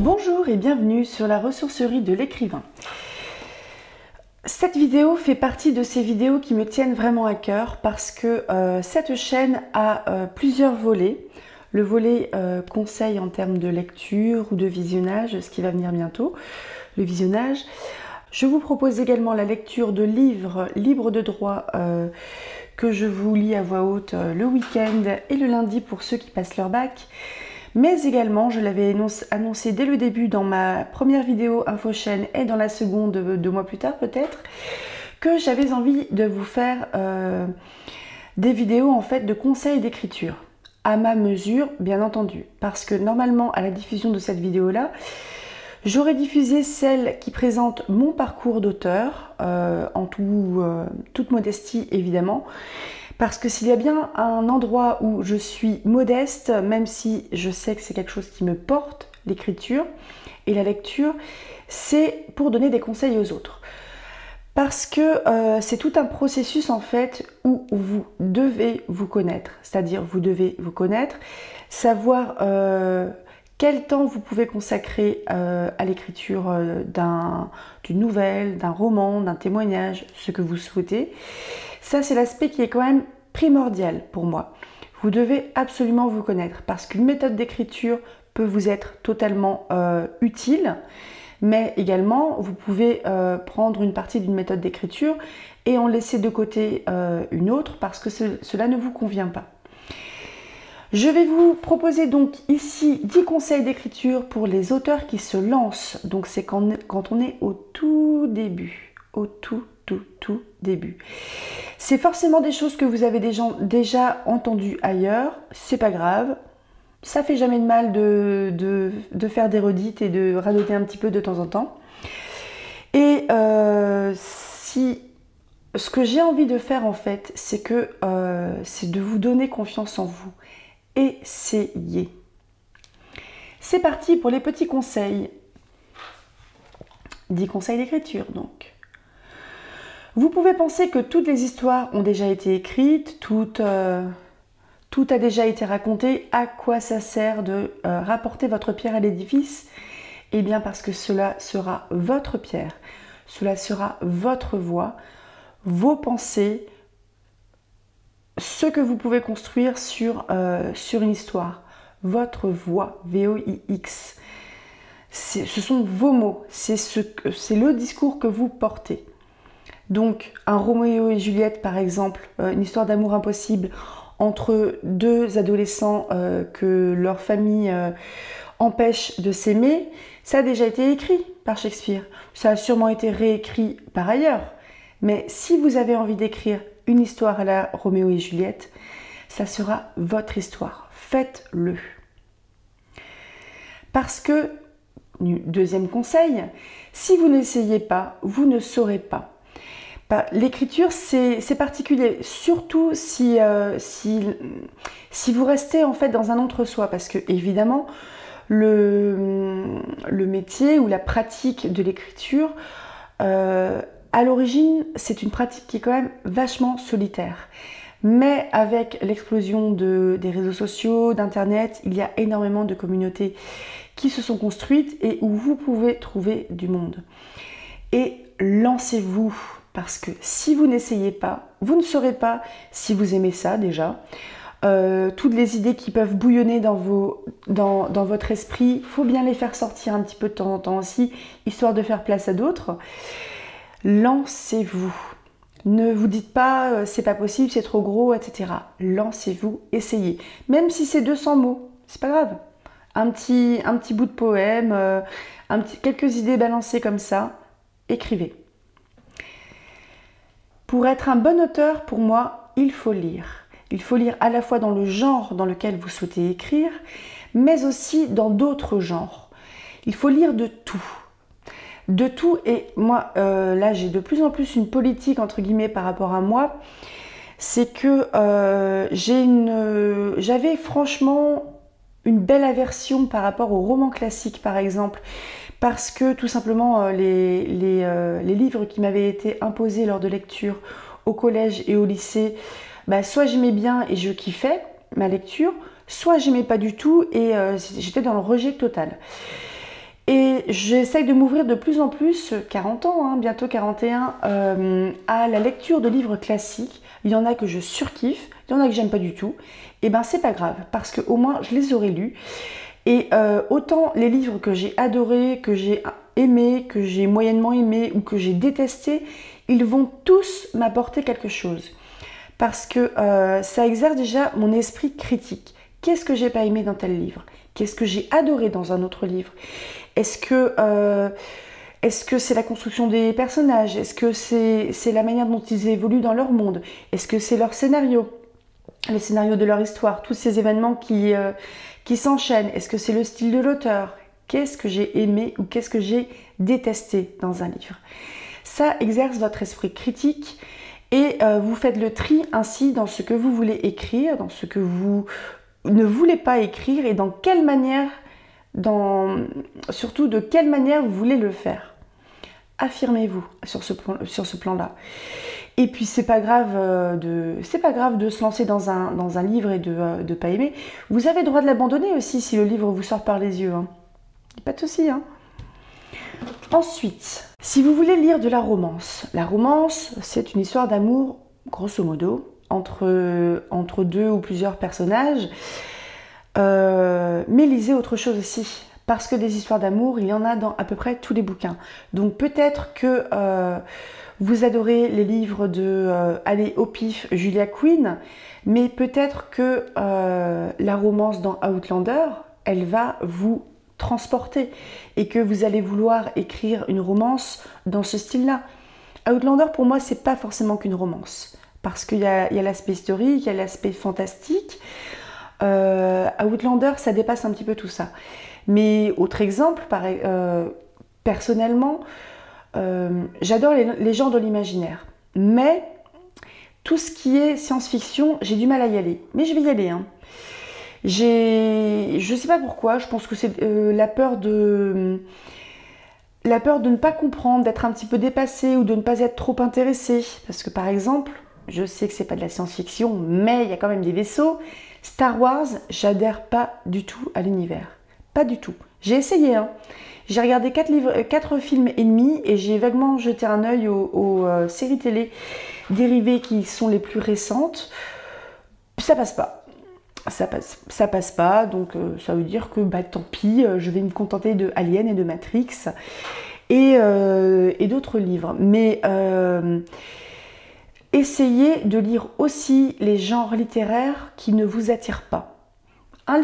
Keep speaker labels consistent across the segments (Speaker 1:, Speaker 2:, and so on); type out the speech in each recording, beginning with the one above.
Speaker 1: Bonjour et bienvenue sur la ressourcerie de l'écrivain. Cette vidéo fait partie de ces vidéos qui me tiennent vraiment à cœur parce que cette chaîne a plusieurs volets. Le volet conseil en termes de lecture ou de visionnage, ce qui va venir bientôt, le visionnage. Je vous propose également la lecture de livres libres de droit que je vous lis à voix haute le week-end et le lundi pour ceux qui passent leur bac. Mais également, je l'avais annoncé dès le début dans ma première vidéo InfoChaîne et dans la seconde 2 mois plus tard peut-être, que j'avais envie de vous faire des vidéos en fait de conseils d'écriture, à ma mesure bien entendu. Parce que normalement à la diffusion de cette vidéo-là, j'aurais diffusé celle qui présente mon parcours d'auteur, en toute modestie évidemment. Parce que s'il y a bien un endroit où je suis modeste, même si je sais que c'est quelque chose qui me porte, l'écriture et la lecture, c'est pour donner des conseils aux autres. Parce que c'est tout un processus en fait où vous devez vous connaître. C'est-à-dire vous devez vous connaître, savoir quel temps vous pouvez consacrer à l'écriture d'une nouvelle, d'un roman, d'un témoignage, ce que vous souhaitez. Ça, c'est l'aspect qui est quand même primordial pour moi. Vous devez absolument vous connaître parce qu'une méthode d'écriture peut vous être totalement utile, mais également, vous pouvez prendre une partie d'une méthode d'écriture et en laisser de côté une autre parce que cela ne vous convient pas. Je vais vous proposer donc ici 10 conseils d'écriture pour les auteurs qui se lancent. Donc c'est quand on est au tout début, au tout début. C'est forcément des choses que vous avez déjà entendues ailleurs, c'est pas grave. Ça fait jamais de mal de faire des redites et de radoter un petit peu de temps en temps. Et ce que j'ai envie de faire en fait, c'est de vous donner confiance en vous. Essayez. C'est parti pour les petits conseils. 10 conseils d'écriture donc. Vous pouvez penser que toutes les histoires ont déjà été écrites, tout a déjà été raconté. À quoi ça sert de rapporter votre pierre à l'édifice? Eh bien parce que cela sera votre pierre, cela sera votre voix, vos pensées, ce que vous pouvez construire sur une histoire, votre voix, V-O-I-X. Ce sont vos mots, c'est le discours que vous portez. Donc un Roméo et Juliette par exemple, une histoire d'amour impossible entre deux adolescents que leur famille empêche de s'aimer, ça a déjà été écrit par Shakespeare. Ça a sûrement été réécrit par ailleurs. Mais si vous avez envie d'écrire une histoire à la Roméo et Juliette, ça sera votre histoire. Faites-le. Parce que, deuxième conseil, si vous n'essayez pas, vous ne saurez pas. L'écriture, c'est particulier, surtout si vous restez en fait dans un entre-soi, parce que évidemment, le métier ou la pratique de l'écriture, à l'origine, c'est une pratique qui est quand même vachement solitaire. Mais avec l'explosion des réseaux sociaux, d'internet, il y a énormément de communautés qui se sont construites et où vous pouvez trouver du monde. Et lancez-vous. Parce que si vous n'essayez pas, vous ne saurez pas si vous aimez ça déjà. Toutes les idées qui peuvent bouillonner dans votre esprit, il faut bien les faire sortir un petit peu de temps en temps aussi, histoire de faire place à d'autres. Lancez-vous. Ne vous dites pas c'est pas possible, c'est trop gros, etc. Lancez-vous, essayez. Même si c'est 200 mots, c'est pas grave. Un petit bout de poème, quelques idées balancées comme ça, écrivez. Pour être un bon auteur, pour moi, il faut lire. Il faut lire à la fois dans le genre dans lequel vous souhaitez écrire, mais aussi dans d'autres genres. Il faut lire de tout. De tout, et moi, là, j'ai de plus en plus une politique, entre guillemets, par rapport à moi. C'est que j'avais franchement une belle aversion par rapport aux romans classiques par exemple, parce que tout simplement les livres qui m'avaient été imposés lors de lecture au collège et au lycée, bah, soit j'aimais bien et je kiffais ma lecture, soit j'aimais pas du tout et j'étais dans le rejet total. Et j'essaye de m'ouvrir de plus en plus, 40 ans, hein, bientôt 41, à la lecture de livres classiques. Il y en a que je surkiffe, il y en a que j'aime pas du tout. Et ben c'est pas grave, parce qu'au moins je les aurais lus. Et autant les livres que j'ai adorés, que j'ai aimés, que j'ai moyennement aimés ou que j'ai détestés, ils vont tous m'apporter quelque chose. Parce que ça exerce déjà mon esprit critique. Qu'est-ce que j'ai pas aimé dans tel livre? Qu'est-ce que j'ai adoré dans un autre livre? Est-ce que c'est la construction des personnages? Est-ce que c'est la manière dont ils évoluent dans leur monde? Est-ce que c'est leur scénario? Le scénario de leur histoire? Tous ces événements qui s'enchaînent? Est-ce que c'est le style de l'auteur? Qu'est-ce que j'ai aimé ou qu'est-ce que j'ai détesté dans un livre? Ça exerce votre esprit critique et vous faites le tri ainsi dans ce que vous voulez écrire, dans ce que vous ne voulez pas écrire et dans quelle manière, surtout de quelle manière vous voulez le faire. Affirmez-vous sur ce plan-là. Et puis c'est pas grave de se lancer dans un livre et de pas aimer. Vous avez le droit de l'abandonner aussi si le livre vous sort par les yeux. Hein. Pas de souci. Hein. Ensuite, si vous voulez lire de la romance c'est une histoire d'amour, grosso modo, entre deux ou plusieurs personnages. Mais lisez autre chose aussi. Parce que des histoires d'amour, il y en a dans à peu près tous les bouquins. Donc peut-être que vous adorez les livres de allez au pif, Julia Quinn, mais peut-être que la romance dans Outlander, elle va vous transporter et que vous allez vouloir écrire une romance dans ce style-là. Outlander, pour moi, c'est pas forcément qu'une romance. Parce qu'il y a l'aspect historique, il y a l'aspect fantastique. Outlander, ça dépasse un petit peu tout ça. Mais autre exemple, personnellement, j'adore les genres de l'imaginaire. Mais tout ce qui est science-fiction, j'ai du mal à y aller. Mais je vais y aller. Hein. Je sais pas pourquoi, je pense que c'est la peur de ne pas comprendre, d'être un petit peu dépassé ou de ne pas être trop intéressé. Parce que par exemple, je sais que c'est pas de la science-fiction, mais il y a quand même des vaisseaux. Star Wars, j'adhère pas du tout à l'univers. Pas du tout. J'ai essayé, hein. J'ai regardé 4 films et demi et j'ai vaguement jeté un œil aux séries télé dérivées qui sont les plus récentes. Ça passe pas. Ça passe pas, donc ça veut dire que bah, tant pis, je vais me contenter de Alien et de Matrix et d'autres livres. Mais essayez de lire aussi les genres littéraires qui ne vous attirent pas. Un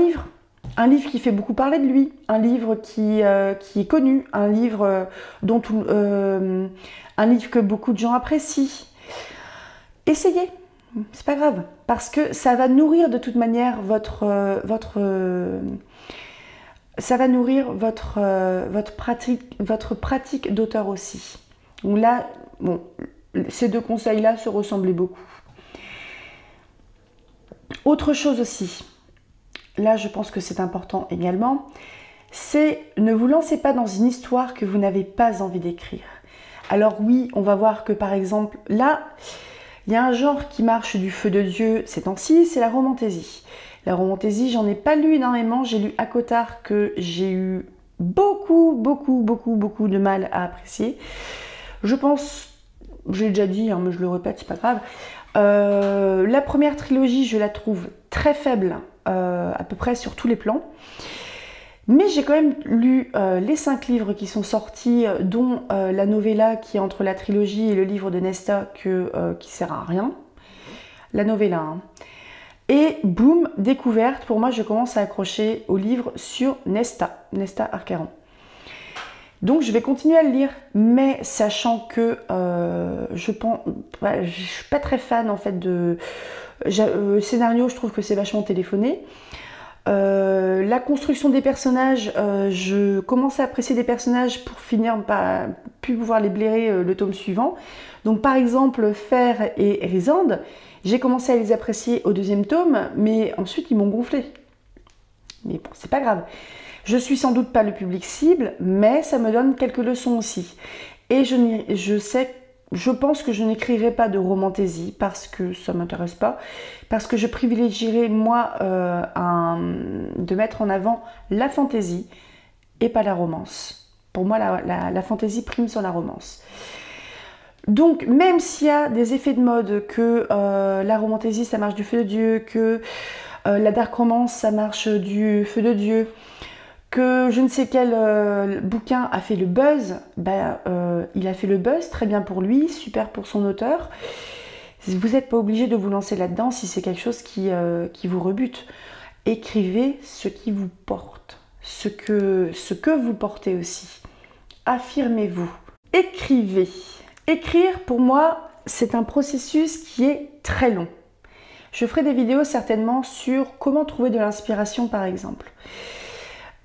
Speaker 1: livre qui fait beaucoup parler de lui, un livre qui est connu, un livre que beaucoup de gens apprécient. Essayez, c'est pas grave, parce que ça va nourrir de toute manière votre pratique d'auteur aussi. Donc là, bon, ces deux conseils-là se ressemblaient beaucoup. Autre chose aussi, là je pense que c'est important également, c'est ne vous lancez pas dans une histoire que vous n'avez pas envie d'écrire. Alors oui, on va voir que par exemple, là, il y a un genre qui marche du feu de Dieu ces temps-ci, c'est la romantaisie. La romantaisie, j'en ai pas lu énormément, j'ai lu ACOTAR que j'ai eu beaucoup de mal à apprécier. Je pense, je l'ai déjà dit, hein, mais je le répète, c'est pas grave. La première trilogie, je la trouve très faible, à peu près sur tous les plans. Mais j'ai quand même lu les 5 livres qui sont sortis, dont la novella qui est entre la trilogie et le livre de Nesta qui sert à rien. La novella. Hein. Et boum, découverte, pour moi je commence à accrocher au livre sur Nesta Arcaron. Donc je vais continuer à le lire, mais sachant que je suis pas très fan en fait de... le scénario, je trouve que c'est vachement téléphoné. La construction des personnages, je commence à apprécier des personnages pour finir par plus pouvoir les blairer le tome suivant. Donc par exemple, Fer et Rysand, j'ai commencé à les apprécier au 2e tome, mais ensuite ils m'ont gonflé. Mais bon, c'est pas grave. Je suis sans doute pas le public cible, mais ça me donne quelques leçons aussi. Et je pense que je n'écrirai pas de romantaisie parce que ça m'intéresse pas, parce que je privilégierai moi de mettre en avant la fantaisie et pas la romance. Pour moi, la fantaisie prime sur la romance. Donc, même s'il y a des effets de mode, que la romantaisie ça marche du feu de Dieu, que la dark romance ça marche du feu de Dieu, que je ne sais quel bouquin a fait le buzz, il a fait le buzz, très bien pour lui, super pour son auteur. Vous n'êtes pas obligé de vous lancer là-dedans si c'est quelque chose qui vous rebute. Écrivez ce qui vous porte, ce que vous portez aussi. Affirmez-vous. Écrivez. Écrire, pour moi, c'est un processus qui est très long. Je ferai des vidéos certainement sur comment trouver de l'inspiration, par exemple.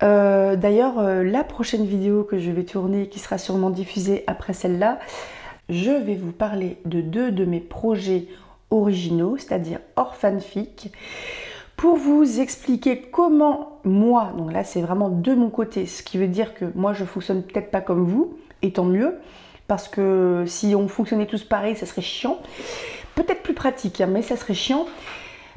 Speaker 1: D'ailleurs, la prochaine vidéo que je vais tourner, qui sera sûrement diffusée après celle-là, je vais vous parler de 2 de mes projets originaux, c'est-à-dire hors fanfic, pour vous expliquer comment moi, donc là c'est vraiment de mon côté, ce qui veut dire que moi je fonctionne peut-être pas comme vous, et tant mieux, parce que si on fonctionnait tous pareil, ça serait chiant. Peut-être plus pratique, hein, mais ça serait chiant.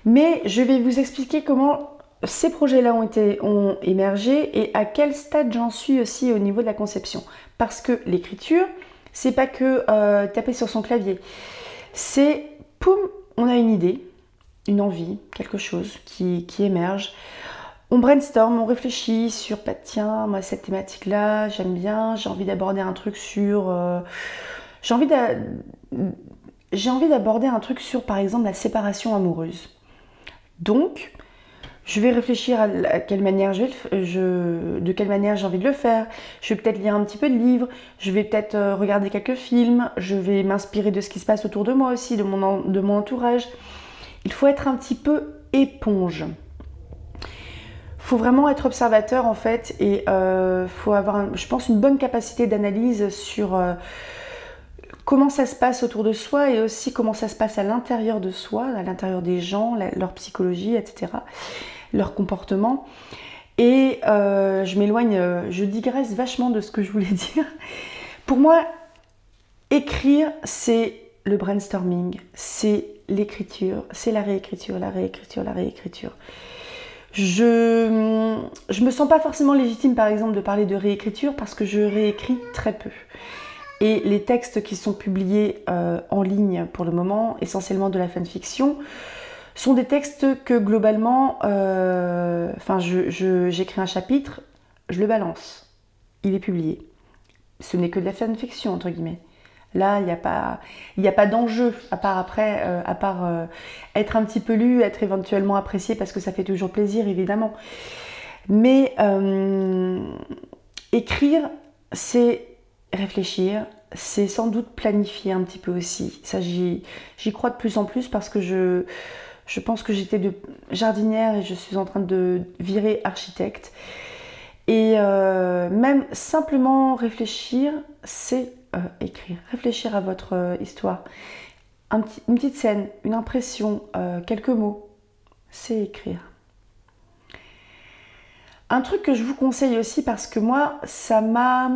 Speaker 1: Mais je vais vous expliquer comment ces projets-là ont émergé et à quel stade j'en suis aussi au niveau de la conception. Parce que l'écriture, c'est pas que taper sur son clavier. C'est, poum, on a une idée, une envie, quelque chose qui émerge. On brainstorm, on réfléchit sur, bah, tiens, moi cette thématique-là, j'aime bien, j'ai envie d'aborder un truc sur... j'ai envie d'aborder un truc sur, par exemple, la séparation amoureuse. Donc, je vais réfléchir à quelle manière de quelle manière j'ai envie de le faire. Je vais peut-être lire un petit peu de livres, je vais peut-être regarder quelques films, je vais m'inspirer de ce qui se passe autour de moi aussi, de mon entourage. Il faut être un petit peu éponge. Il faut vraiment être observateur en fait et faut avoir, je pense, une bonne capacité d'analyse sur comment ça se passe autour de soi et aussi comment ça se passe à l'intérieur de soi, à l'intérieur des gens, leur psychologie, etc., leur comportement. Et je m'éloigne, je digresse vachement de ce que je voulais dire. Pour moi, écrire, c'est le brainstorming, c'est l'écriture, c'est la réécriture, la réécriture, la réécriture. Je me sens pas forcément légitime par exemple de parler de réécriture parce que je réécris très peu. Et les textes qui sont publiés en ligne pour le moment, essentiellement de la fanfiction, sont des textes que globalement, j'écris un chapitre, je le balance, il est publié. Ce n'est que de la fanfiction entre guillemets. Là, il n'y a pas d'enjeu, à part être un petit peu lu, être éventuellement apprécié, parce que ça fait toujours plaisir, évidemment. Mais écrire, c'est réfléchir, c'est sans doute planifier un petit peu aussi. Ça, j'y crois de plus en plus, parce que je pense que j'étais de jardinière et je suis en train de virer architecte. Et même simplement réfléchir, c'est écrire. Réfléchir à votre histoire. Une petite scène, une impression, quelques mots, c'est écrire. Un truc que je vous conseille aussi, parce que moi, ça m'a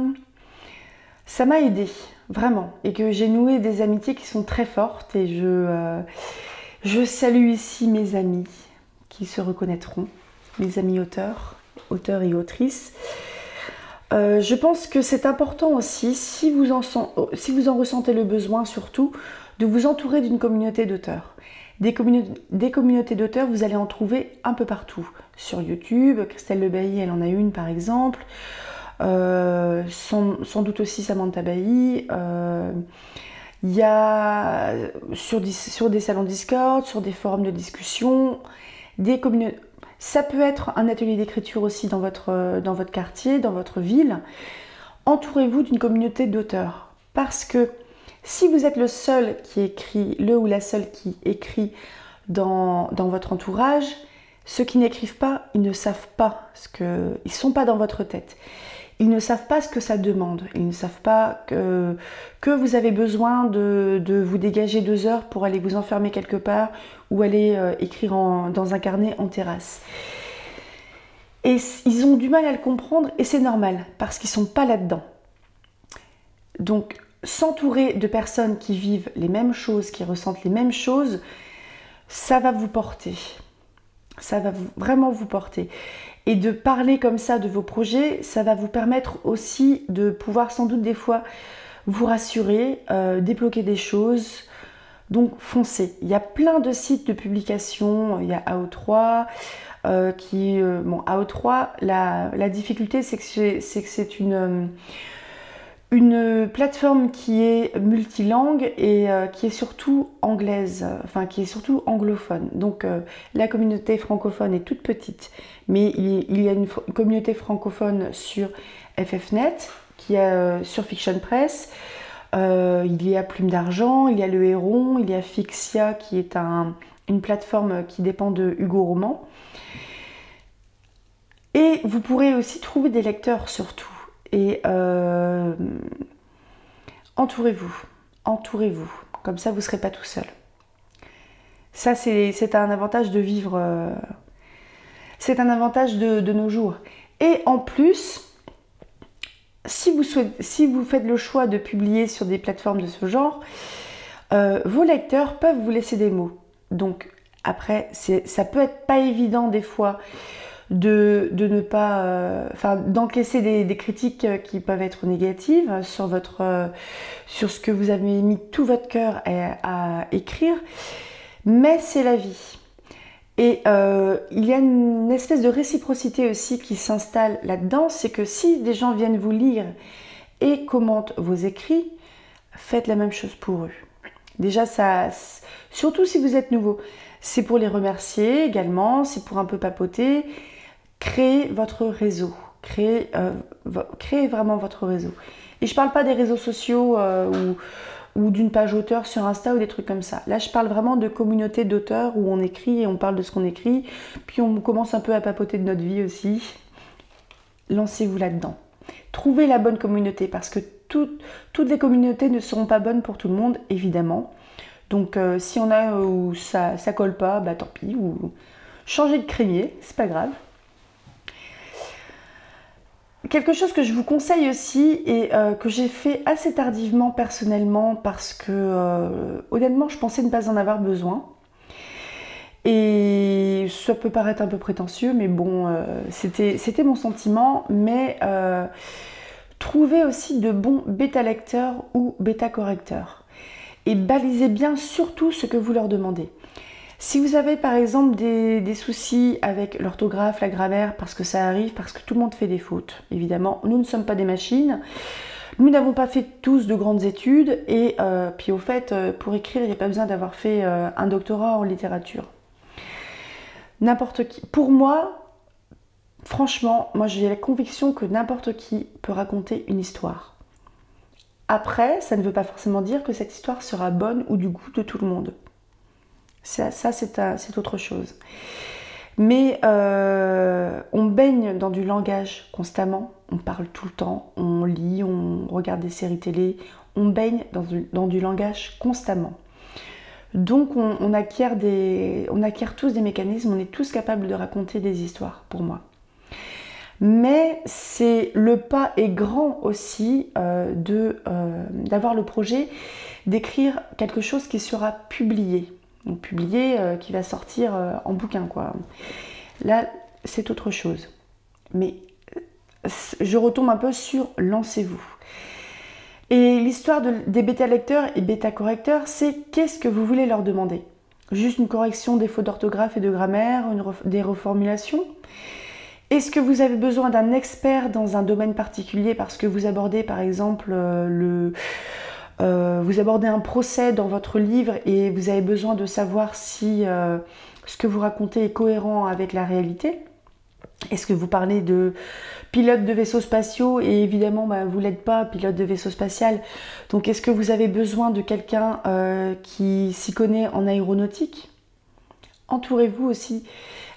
Speaker 1: aidé, vraiment. Et que j'ai noué des amitiés qui sont très fortes. Et je salue ici mes amis qui se reconnaîtront, mes amis auteurs et autrices. Je pense que c'est important aussi, si vous en ressentez le besoin surtout, de vous entourer d'une communauté d'auteurs. Des communautés d'auteurs, vous allez en trouver un peu partout. Sur YouTube, Christelle Lebailly, elle en a une par exemple. Sans doute aussi Samantha Bailly. Il y a sur des salons Discord, sur des forums de discussion, des communautés. Ça peut être un atelier d'écriture aussi dans votre quartier, dans votre ville. Entourez-vous d'une communauté d'auteurs. Parce que si vous êtes le seul qui écrit, le ou la seule qui écrit dans votre entourage, ceux qui n'écrivent pas, ils ne savent pas ils ne sont pas dans votre tête. Ils ne savent pas ce que ça demande. Ils ne savent pas que vous avez besoin de vous dégager 2 heures pour aller vous enfermer quelque part ou aller écrire dans un carnet en terrasse. Et ils ont du mal à le comprendre et c'est normal parce qu'ils ne sont pas là-dedans. Donc, s'entourer de personnes qui vivent les mêmes choses, qui ressentent les mêmes choses, ça va vous porter. Ça va vraiment vous porter. Et de parler comme ça de vos projets, ça va vous permettre aussi de pouvoir sans doute des fois vous rassurer, débloquer des choses. Donc foncez. Il y a plein de sites de publication, il y a AO3, AO3, la difficulté c'est que c'est une plateforme qui est multilingue et qui est surtout anglaise, enfin qui est surtout anglophone. Donc la communauté francophone est toute petite, mais il y a une communauté francophone sur FFnet, qui est sur Fiction Press, il y a Plume d'Argent, il y a Le Héron, il y a Fixia qui est une plateforme qui dépend de Hugo Roman. Et vous pourrez aussi trouver des lecteurs surtout. Et entourez-vous, comme ça vous ne serez pas tout seul. Ça c'est un avantage de vivre, c'est un avantage de nos jours. Et en plus, si vous faites le choix de publier sur des plateformes de ce genre, vos lecteurs peuvent vous laisser des mots. Donc après, ça peut être pas évident des fois de ne pas, d'encaisser des critiques qui peuvent être négatives sur ce que vous avez mis tout votre cœur à écrire, mais c'est la vie. Et il y a une espèce de réciprocité aussi qui s'installe là-dedans, c'est que si des gens viennent vous lire et commentent vos écrits, faites la même chose pour eux. Déjà, surtout si vous êtes nouveau, c'est pour les remercier également, c'est pour un peu papoter. Créez votre réseau, créez vraiment votre réseau. Et je ne parle pas des réseaux sociaux ou d'une page auteur sur Insta ou des trucs comme ça. Là, je parle vraiment de communauté d'auteurs où on écrit et on parle de ce qu'on écrit. Puis on commence un peu à papoter de notre vie aussi. Lancez-vous là-dedans. Trouvez la bonne communauté parce que toutes les communautés ne seront pas bonnes pour tout le monde, évidemment. Donc si on a où ça colle pas, bah tant pis. Ou changez de crémier, c'est pas grave. Quelque chose que je vous conseille aussi et que j'ai fait assez tardivement personnellement parce que honnêtement je pensais ne pas en avoir besoin et ça peut paraître un peu prétentieux mais bon c'était mon sentiment, mais trouvez aussi de bons bêta-lecteurs ou bêta-correcteurs et balisez bien surtout ce que vous leur demandez. Si vous avez par exemple des soucis avec l'orthographe, la grammaire, parce que ça arrive, parce que tout le monde fait des fautes, évidemment, nous ne sommes pas des machines, nous n'avons pas fait tous de grandes études, et puis au fait, pour écrire, il n'y a pas besoin d'avoir fait un doctorat en littérature. N'importe qui. Pour moi, franchement, moi j'ai la conviction que n'importe qui peut raconter une histoire. Après, ça ne veut pas forcément dire que cette histoire sera bonne ou du goût de tout le monde. Ça c'est autre chose. Mais on baigne dans du langage constamment, on parle tout le temps, on lit, on regarde des séries télé, on baigne dans du langage constamment. Donc on acquiert tous des mécanismes, on est tous capables de raconter des histoires, pour moi. Mais le pas est grand aussi d'avoir le projet d'écrire quelque chose qui sera publié. Donc publié, qui va sortir en bouquin, quoi. Là, c'est autre chose. Mais je retombe un peu sur lancez-vous. Et l'histoire des bêta-lecteurs et bêta-correcteurs, c'est qu'est-ce que vous voulez leur demander? Juste une correction des fautes d'orthographe et de grammaire, des reformulations? Est-ce que vous avez besoin d'un expert dans un domaine particulier parce que vous abordez par exemple vous abordez un procès dans votre livre et vous avez besoin de savoir si ce que vous racontez est cohérent avec la réalité? Est-ce que vous parlez de pilote de vaisseaux spatiaux et évidemment vous n'êtes pas pilote de vaisseau spatial, donc est-ce que vous avez besoin de quelqu'un qui s'y connaît en aéronautique? Entourez-vous aussi.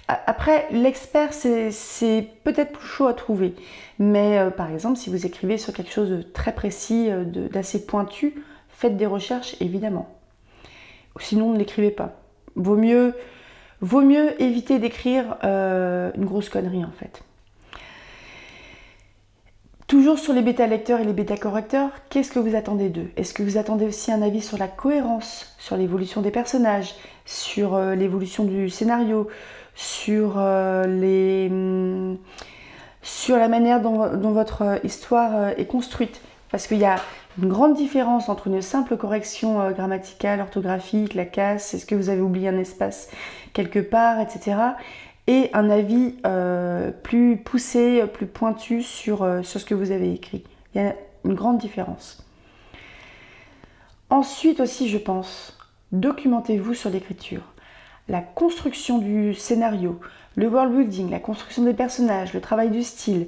Speaker 1: Après, l'expert, c'est peut-être plus chaud à trouver. Mais par exemple, si vous écrivez sur quelque chose de très précis, d'assez pointu, faites des recherches, évidemment. Sinon, ne l'écrivez pas. Vaut mieux éviter d'écrire une grosse connerie, en fait. Toujours sur les bêta-lecteurs et les bêta-correcteurs, qu'est-ce que vous attendez d'eux? Est-ce que vous attendez aussi un avis sur la cohérence, sur l'évolution des personnages, sur l'évolution du scénario, sur la manière dont votre histoire est construite? Parce qu'il y a une grande différence entre une simple correction grammaticale, orthographique, la casse, est-ce que vous avez oublié un espace quelque part, etc. et un avis plus poussé, plus pointu sur ce que vous avez écrit. Il y a une grande différence. Ensuite aussi, je pense, documentez-vous sur l'écriture. La construction du scénario, le world building, la construction des personnages, le travail du style.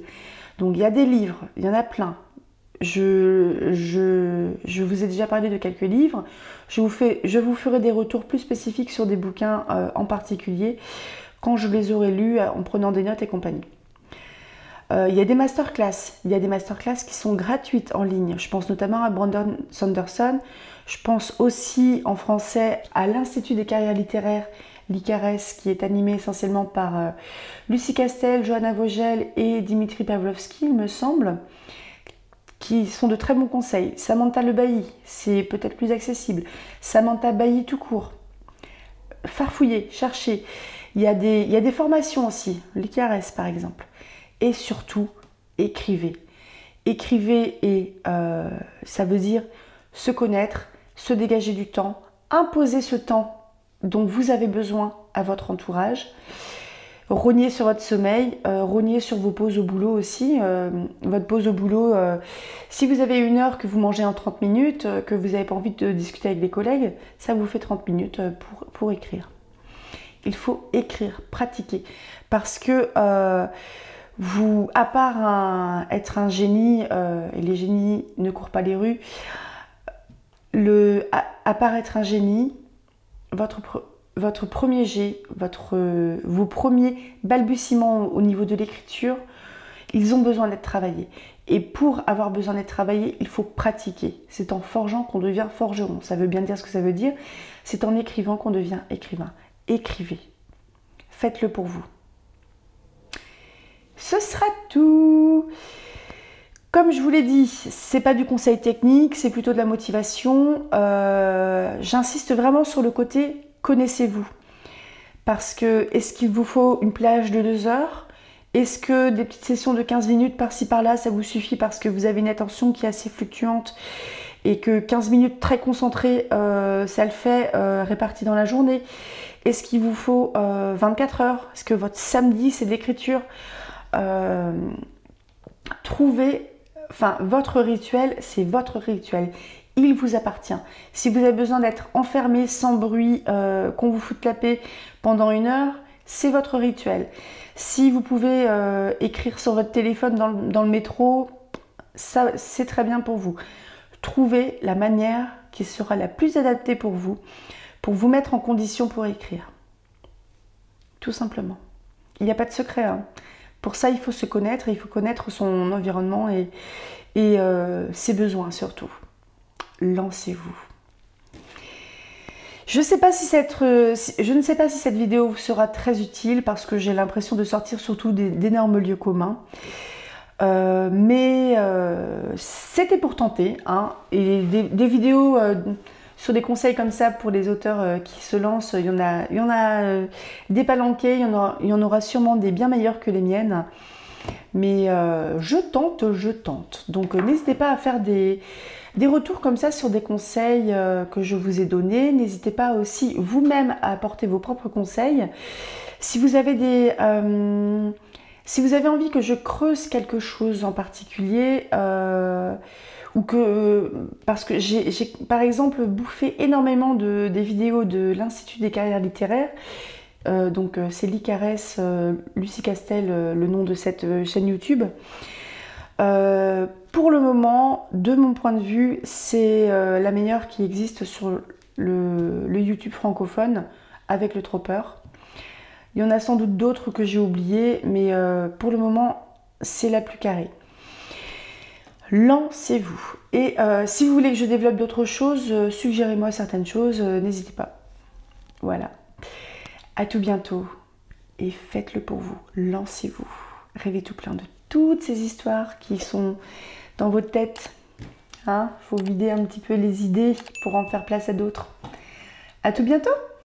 Speaker 1: Donc il y a des livres, il y en a plein. Je vous ai déjà parlé de quelques livres. Je vous ferai des retours plus spécifiques sur des bouquins en particulier quand je les aurai lus en prenant des notes et compagnie. Il y a des masterclass. Il y a des masterclass qui sont gratuites en ligne. Je pense notamment à Brandon Sanderson. Je pense aussi en français à l'Institut des carrières littéraires, l'ICARES, qui est animé essentiellement par Lucie Castel, Johanna Vogel et Dimitri Pavlovski, il me semble, qui sont de très bons conseils. Samantha Le Bailly, c'est peut-être plus accessible. Samantha Bailly tout court. Farfouillez, cherchez. Il y a des formations aussi, l'ICARES par exemple. Et surtout, écrivez. Écrivez et ça veut dire se connaître, se dégager du temps, imposer ce temps dont vous avez besoin à votre entourage. Rognez sur votre sommeil, rognez sur vos pauses au boulot aussi. Votre pause au boulot, si vous avez 1 heure que vous mangez en 30 minutes, que vous n'avez pas envie de discuter avec des collègues, ça vous fait 30 minutes pour écrire. Il faut écrire, pratiquer. Parce que à part être un génie, et les génies ne courent pas les rues, à part être un génie, votre premier jet, vos premiers balbutiements au niveau de l'écriture, ils ont besoin d'être travaillés. Et pour avoir besoin d'être travaillé, il faut pratiquer. C'est en forgeant qu'on devient forgeron. Ça veut bien dire ce que ça veut dire. C'est en écrivant qu'on devient écrivain. Écrivez. Faites-le pour vous. Ce sera tout. Comme je vous l'ai dit, c'est pas du conseil technique, c'est plutôt de la motivation. J'insiste vraiment sur le côté connaissez-vous. Parce que est-ce qu'il vous faut une plage de 2 heures? Est-ce que des petites sessions de 15 minutes par-ci par-là, ça vous suffit parce que vous avez une attention qui est assez fluctuante et que 15 minutes très concentrées, ça le fait réparti dans la journée? Est-ce qu'il vous faut 24 heures? Est-ce que votre samedi, c'est de l'écriture? Votre rituel, c'est votre rituel. Il vous appartient. Si vous avez besoin d'être enfermé sans bruit, qu'on vous foute la paix pendant 1 heure, c'est votre rituel. Si vous pouvez écrire sur votre téléphone dans le métro, ça c'est très bien pour vous. Trouvez la manière qui sera la plus adaptée pour vous mettre en condition pour écrire. Tout simplement. Il n'y a pas de secret, hein. Pour ça, il faut se connaître, il faut connaître son environnement et ses besoins surtout. Lancez-vous. Je ne sais pas si cette vidéo vous sera très utile parce que j'ai l'impression de sortir surtout d'énormes lieux communs. Mais c'était pour tenter, hein. Et des vidéos sur des conseils comme ça pour les auteurs qui se lancent, il y en a des palanqués, il y en aura sûrement des bien meilleurs que les miennes. Mais je tente. Donc n'hésitez pas à faire des retours comme ça sur des conseils que je vous ai donnés. N'hésitez pas aussi vous-même à apporter vos propres conseils. Si vous avez envie que je creuse quelque chose en particulier, parce que j'ai par exemple bouffé énormément des vidéos de l'Institut des carrières littéraires, donc c'est l'ICARES, Lucie Castel, le nom de cette chaîne YouTube. Pour le moment, de mon point de vue, c'est la meilleure qui existe sur le YouTube francophone avec le Tropper. Il y en a sans doute d'autres que j'ai oubliées, mais pour le moment, c'est la plus carrée. Lancez-vous. Et si vous voulez que je développe d'autres choses, suggérez-moi certaines choses, n'hésitez pas. Voilà. À tout bientôt et faites-le pour vous. Lancez-vous. Rêvez tout plein de toutes ces histoires qui sont dans votre tête. Hein, faut vider un petit peu les idées pour en faire place à d'autres. À tout bientôt!